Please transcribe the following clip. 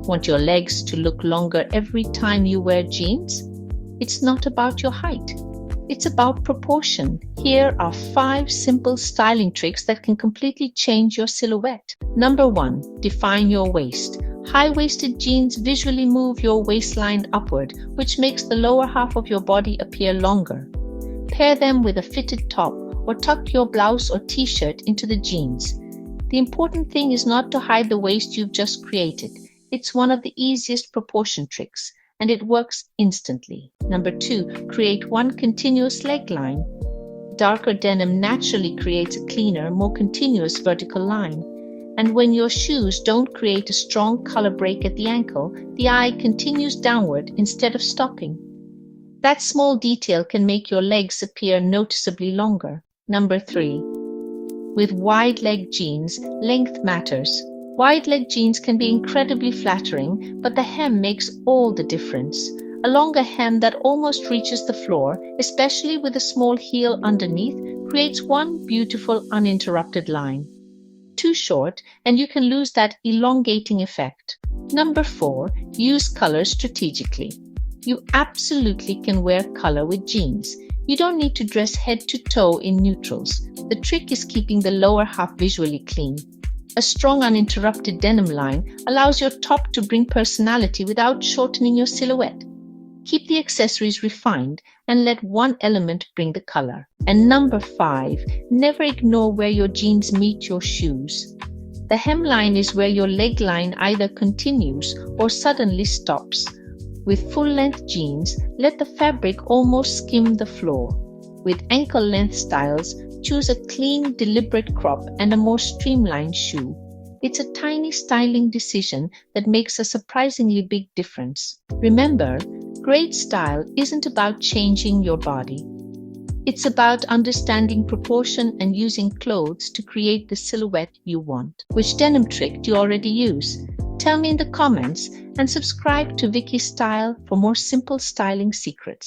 Want your legs to look longer every time you wear jeans? It's not about your height. It's about proportion. Here are 5 simple styling tricks that can completely change your silhouette. Number 1, define your waist. High-waisted jeans visually move your waistline upward, which makes the lower half of your body appear longer. Pair them with a fitted top or tuck your blouse or t-shirt into the jeans. The important thing is not to hide the waist you've just created. It's one of the easiest proportion tricks, and it works instantly. Number 2, create one continuous leg line. Darker denim naturally creates a cleaner, more continuous vertical line. And when your shoes don't create a strong color break at the ankle, the eye continues downward instead of stopping. That small detail can make your legs appear noticeably longer. Number 3, with wide leg jeans, length matters. Wide leg jeans can be incredibly flattering, but the hem makes all the difference. A longer hem that almost reaches the floor, especially with a small heel underneath, creates one beautiful uninterrupted line. Too short, and you can lose that elongating effect. Number 4, use color strategically. You absolutely can wear color with jeans. You don't need to dress head to toe in neutrals. The trick is keeping the lower half visually clean. A strong uninterrupted denim line allows your top to bring personality without shortening your silhouette. Keep the accessories refined and let one element bring the color. And number 5, never ignore where your jeans meet your shoes. The hemline is where your leg line either continues or suddenly stops. With full-length jeans, let the fabric almost skim the floor. With ankle-length styles, choose a clean, deliberate crop and a more streamlined shoe. It's a tiny styling decision that makes a surprisingly big difference. Remember, great style isn't about changing your body. It's about understanding proportion and using clothes to create the silhouette you want. Which denim trick do you already use? Tell me in the comments and subscribe to Vicky Style for more simple styling secrets.